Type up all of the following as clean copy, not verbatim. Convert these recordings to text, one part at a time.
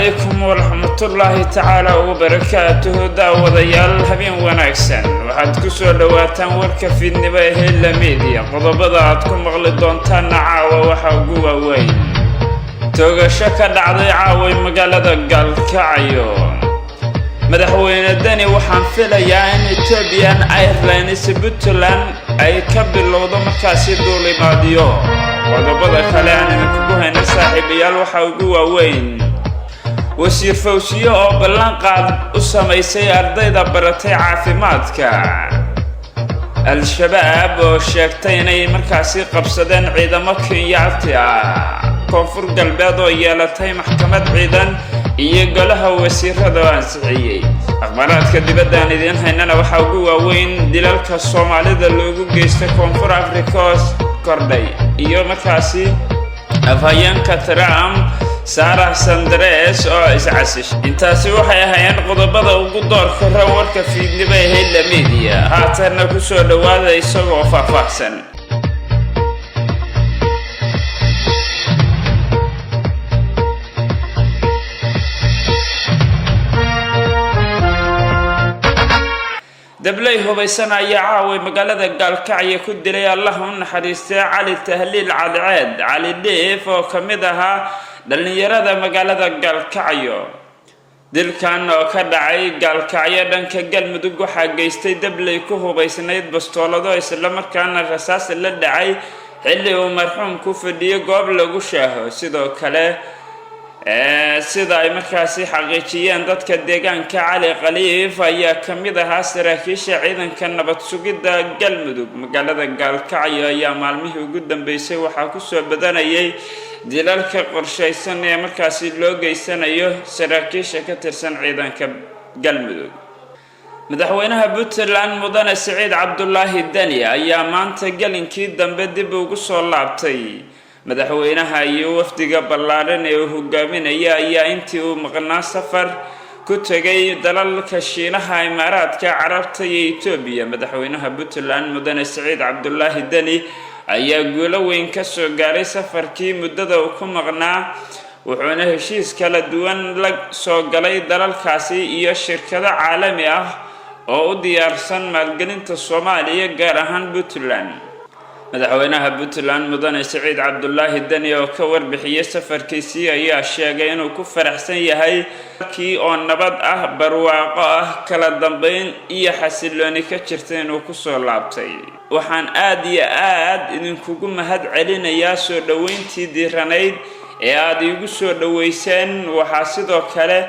عليكم ورحمة الله تعالى وبركاته داوديال هبين وناكسن waxaad ku soo dhawaataan warka fiidnimo ee Hela Media qodobada aad ku maqli doontaan caawa waxa ugu waaweyn toogasho ka dhacday caawa magaalada Galkacyo madaxweyne Dani waxaan filayaa in Ethiopian Airlines Puntland ay ka bilowdo markaasi duulimaadyo qodobada kale aan ku hayna saaxiibayaal waxa ugu waaweyn wasiir fawsiyo oo ballan qaad u sameysay ardayda baratay caafimaadka al-shabaab oo sheegtay inay markaasi qabsadeen ciidamo Kenyaati ah koonfur galbeed oo yeelatay maxkamad ciidan iyo golaha wasiirada ansixiyay akhbaraadka dibadda aan idin haynana waxa ugu waaweyn dilalka Soomaalida loogu geystay koonfur Afrika kordhay iyo markaasi afhayeenka Trump Sarah Sanders oo iscasish intaasi waxay ahaayeen qodobada ugu doorka warka fiidnimo ee Hela Media haatana ku soo dhawaada isagoo faahfaahsan dablay hubaysan ayaa caawa magaalada Galkacyo ku dilay Allah u naxariistay Cali Tahliil Cadceed Cali Dheef oo kamid ahaa dhalinyarada magaalada Galkacyo dilkan oo ka dhacay Galkacyo dhanka Galmudug waxa geystay dablay ku hubaysnayd bastoolado isla markaana rasaas la dhacay xilli uu marxuum ku fadhiyo goob lagu shaaho sidoo kale sida ay markaasi xaqiijiyeen dadka deegaanka Cali Khaliif ayaa kamid ahaa saraakiisha ciidanka nabad sugidda Galmudug magaalada Galkacyo ayaa maalmihii ugu dambeysay waxa ku soo badanayay dilalka qorshaysan ee markaasi loo geysanayo saraakiisha ka tirsan ciidanka Galmudug madaxweynaha Puntland Mudane Saciid Cabdullaahi Dani ayaa maanta galinkii dambe dib ugu soo laabtay madaxweynaha iyo wafdiga ballaaran ee uu hogaaminaya ayaa intii uu maqnaa safar ku tagay dalalka Shiinaha Imaaraadka Carabta iyo Itoobiya madaxweynaha Puntland Mudane Saciid Cabdullaahi Dani ayaa guulo weyn ka soo gaaray safarkii muddada uu ku maqnaa wuxuuna heshiis kala duwan la soo galay dalalkaasi iyo shirkado caalami ah oo u diyaarsan maalgelinta Soomaaliya gaar ahaan Puntland madaxweynaha Puntland Mudane Saciid Cabdullaahi Dani oo ka warbixiyay safarkiisii ayaa sheegay inuu ku faraxsan yahay kii oo nabad ah barwaaqo ah kala dambeyn iyo xasilooni ka jirtay inuu ku soo laabtay waxaan aad iyo aad idinkugu mahad celinayaa soo dhaweyntii diiranayd ee aad igu soo dhaweyseen waxa sidoo kale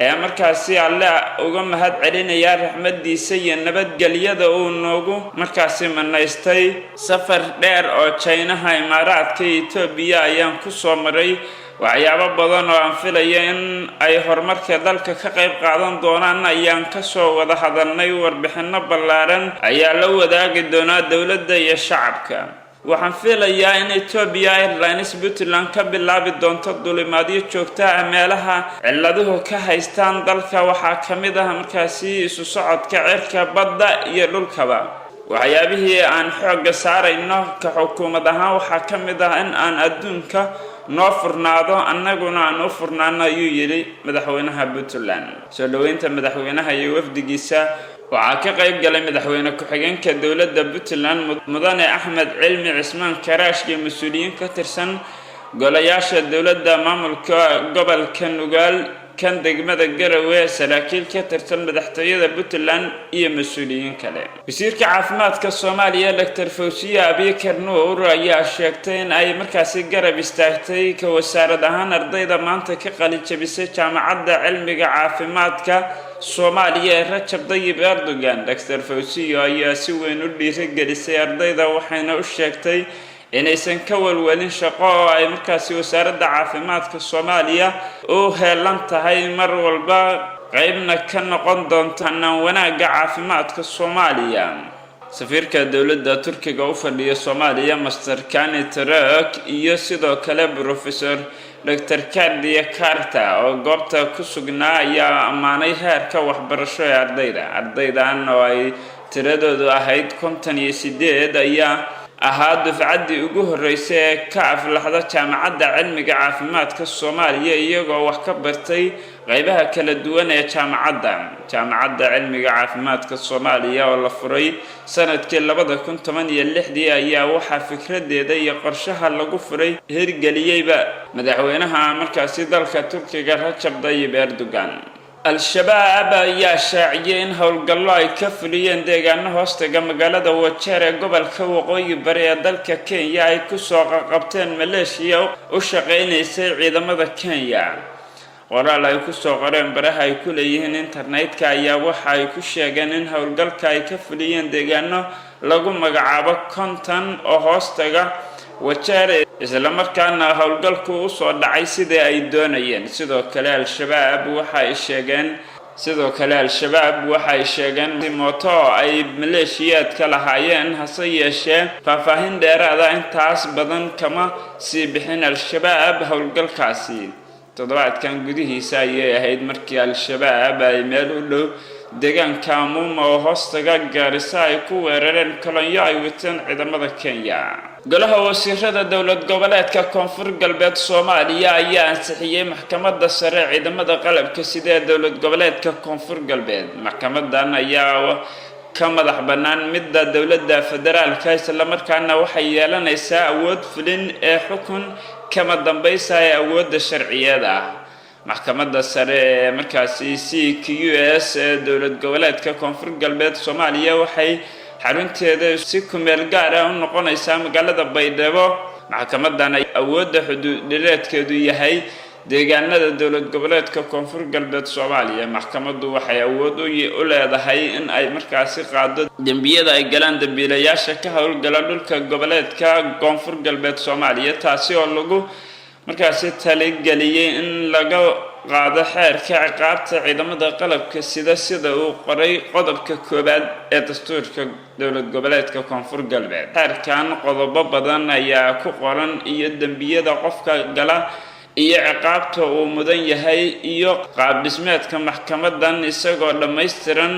markaasi Allah uga mahad celinayaa raxmadiisa iyo nabadgelyada uu noogu markaasi manaystay safar dheer oo China Imaaraadka Itoobiya ayaan ku soo maray waxyaabo badan oo aan filayo in ay horumarka dalka ka qayb qaadan doonaan ayaan ka soo wada hadalnay warbixino ballaaran ayaa la wadaagi doonaa dawladda iyo shacabka waxaan filayaa in Ethiopian Airlines Puntland ka bilaabi doonto duulimaadyo joogto ah meelaha ciladuhu ka haystaan dalka waxaa kamid ah markaasi isu socodka cirka badda iyo dhulkaba waxyaabihii aan xoog saarayno ka xukuumad ahaan waxaa kamid ah in aan adduunka noo furnaado annaguna aan u furnaano ayuu yiri madaxweynaha Puntland soo dhaweynta madaxweynaha iyo wafdigiisa waxaa ka qayb galay madaxweyne ku-xigeenka dawladda Puntland Mudane Axmed Cilmi Cismaan Karaash iyo mas'uuliyiin ka tirsan golayaasha dawladda maamulka gobolka Nugaal kan degmada Garowe saraakiil ka tirsan madaxtooyada Puntland iyo mas'uuliyiin kale wasiirka caafimaadka Soomaaliya Dr. Fawsiyo Abikar Nuur ayaa sheegtay in ay markaasi garab istaagtay ka wasaarad ahaan ardayda maanta ka qalin jabisay jaamacadda cilmiga caafimaadka Soomaaliya Rajab Tayyip Erdogan Dr. Fawsiyo ayaa si weyn u dhiirigelisay ardayda waxayna u sheegtay inaysan ka walwalin shaqo oo ay markaasi wasaaradda caafimaadka Soomaaliya oo heelan tahay mar walba qaybna ka noqon doonta wanaagga caafimaadka Soomaaliya safiirka dawladda Turkiga u fadhiya Soomaaliya Master Kani Tarak iyo sidoo kale Professor Dr. Kadia Karta oo goobta ku sugnaa ayaa amaanay heerka waxbarasho ee ardaydan oo ay tiradoodu ahayd 58 ayaa ahaa dufcaddii ugu horreysay ee ka aflaxda jaamacadda cilmiga caafimaadka Soomaaliya iyagoo wax ka bartay qaybaha kala duwan ee jaamacadda cilmiga caafimaadka Soomaaliya oo la furay sanadkii 2016 ayaa waxa fikradeeda iyo qorshaha lagu furay hirgeliyayba madaxweynaha markaasi dalka Turkiga Rajab Tayyip Erdogan. Al-Shabaab ayaa shaaciyay in howlgallo ay ka fuliyeen deegaano hoostaga magaalada Wajeer ee gobolka Waqooyi Bari ee dalka Kenya ay ku soo qabteen maleeshiya u shaqeynaysay ciidamada Kenya. qoraal ay ku soo qoreen baraha ay ku leeyihiin internetka ayaa waxa ay ku sheegeen in howlgalka ay ka fuliyeen deegaano lagu magacaabo konton oo hoostaga Wajeer isla markaana howlgalku u soo dhacay sidii ay doonayeen. sidoo kale Al-Shabaab waxa ay sheegeen mooto ay maleeshiyaadka lahaayeen hase yeeshee faahfaahin dheeraad ah intaas badan kama sii bixin Al-Shabaab howlgalkaasi. toddobaadkan gudihiisa ayay ahayd markii Al-Shabaab ay meel u dhow deegaanka Muuma oo hoostaga Gaarisa ay ku weerareen kolonyo ay wateen ciidamada Kenya. golaha wasiirada dowlad goboleedka Koonfur Galbeed Soomaaliya ayaa ansixiyay maxkamadda sare ciidamada qalabka sida dowlad goboleedka Koonfur Galbeed. maxkamadan ayaa ka madax bannaan midda dowladda federaalka isla markaana waxay yeelanaysaa awood fulin ee xukun kama dambaysa ee awoodda sharciyada. maxkamadda sare ee markaasi CQS ee dowlad goboleedka Koonfur Galbeed Soomaaliya waxay xarunteeda si ku meel gaar ah u noqonaysaa magaalada Baydhabo. maxkamadan ay awoodda xuduudeedkeedu yahay deegaanada dowlad goboleedka Koonfur Galbeed Soomaaliya. maxkamaddu waxay awood u leedahay in ay markaasi qaado dambiyada ay galaan dambiilayaasha ka howlgala dhulka goboleedka Koonfur Galbeed Soomaaliya, taasi oo lagu markaasi taligeliyay in laga qaado xeerka ciqaabta ciidamada qalabka sida uu qoray qodobka 1 ee dastuurka dowlad goboleedka Koonfur Galbeed. xeerkan qodobo badan ayaa ku qoran iyo dambiyada qofka gala iyo ciqaabta uu mudan yahay iyo qaab dhismeedka maxkamadan isagoo dhameystiran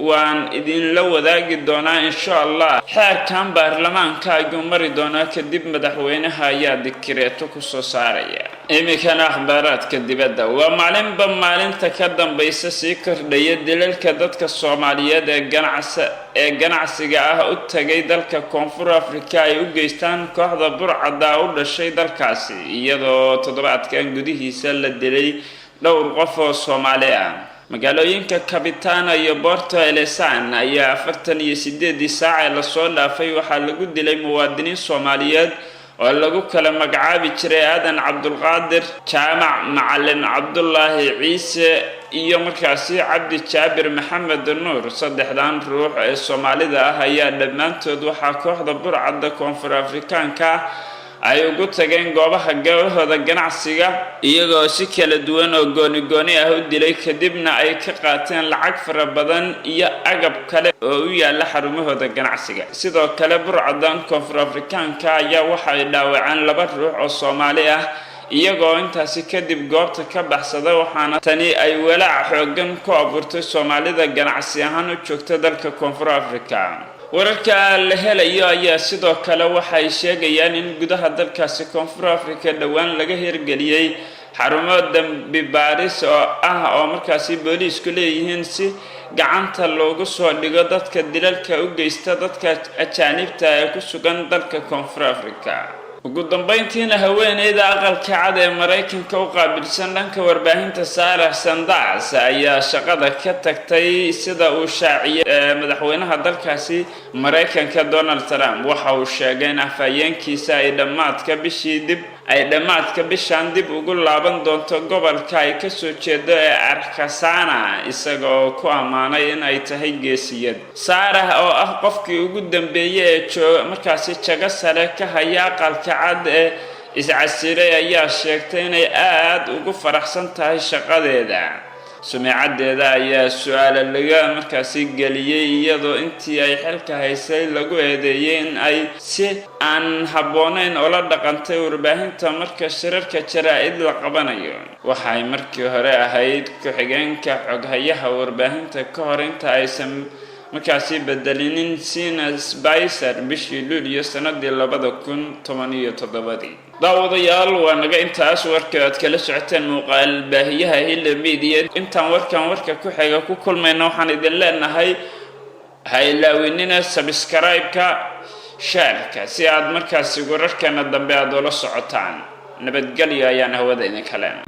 waan idin la wadaagi doonaa insha Allah. xeerkan baarlamaanka ayuu mari doonaa kadib madaxweynaha ayaa dikreeto ku soo saaraya. imikana akhbaaraadka dibadda waa maalinba maalinta ka dambaysa sii kordhaya dilalka dadka Soomaaliyeed ee ganacsiga ah u tagay dalka Koonfur Afrika ay u geystaan kooxda burcadda u dhashay dalkaasi, iyadoo toddobaadkan gudihiisa la dilay dhowr qof oo Soomaali ah. magaalooyinka Kabitana iyo Porto Elefante ayaa 48 saac la soo dhaafay waxaa lagu dilay muwaadiniin Soomaaliyeed oo lagu kala magacaabi jiray Aadan Cabdulqaadir, Jaamac Macalin Cabdullaahi Ciise iyo markaasi Cabdi Jaabir Maxamed Nuur. saddexdan ruux ee Soomaalida ah ayaa dhammaantood waxaa kooxda burcadda Koonfur Afrikaanka ay ugu tageen goobahooda ganacsiga iyagoo si kala duwan oo gooni ah u dilay, kadibna ay ka qaateen lacag fara badan iyo agab kale oo u yaala xarumahooda ganacsiga. sidoo kale burcadan Koonfur Afrikaanka ayaa waxay dhaawaceen 2 ruux oo Soomaali ah iyagoo intaasi kadib goobta ka baxsaday, waxaana tani ay walaac xoogan ku abuurtay Soomaalida ganacsi ahaan u joogta dalka Koonfur Afrika. wararka la helayo ayaa sidoo kale waxay sheegayaan in gudaha dalkaasi Koonfur Afrika dhawaan laga hirgeliyay xarumo dambi baaris oo markaasi booliisku leeyihiin si gacanta loogu soo dhigo dadka dilalka u geysta dadka ajaanibta ee ku sugan dalka Koonfur Afrika. ugu dambeyntiina haweeneyda aqalka cad ee Mareykanka u qaabilsan dhanka warbaahinta Sarah Sanders ayaa shaqada ka tagtay sida uu shaaciyay madaxweynaha dalkaasi Mareykanka Donald Trump. waxa uu sheegay in afhayeenkiisa ay dhammaadka bishan dib ugu laaban doonto gobolka ay ka soo jeedo ee Arkansas, isagoo ku amaanay in ay tahay geesiyad. Sarah oo ah qofkii ugu dambeeyay ee markaasi jago sare ka haya aqalka cad ee iscasiray ayaa sheegtay inay aad ugu faraxsan tahay shaqadeeda. sumcadeeda ayaa su'aalo laga markaasi geliyay iyadoo intii ay xilka haysay lagu eedeeyay in ay si aan habboonayn oo la dhaqantay warbaahinta marka shirarka jaraa'id la qabanayo. waxay markii hore ahayd ku-xigeenka xoghayaha warbaahinta ka hor inta aysan markaasi bedelinin Sina Spicer bishii Luulyo sanadii 2017. daawadayaal waa naga intaas warka aad kala socoteen muuqaal baahiyaha Hilla Media. intaan warka ku xiga ku kulmayno waxaan idin leenahay ha ilaawinina subscribe-ka share-ka si aad markaasi wararkeena dambe aad ula socotaan. nabadgelyo ayaan hawada idin kaleena.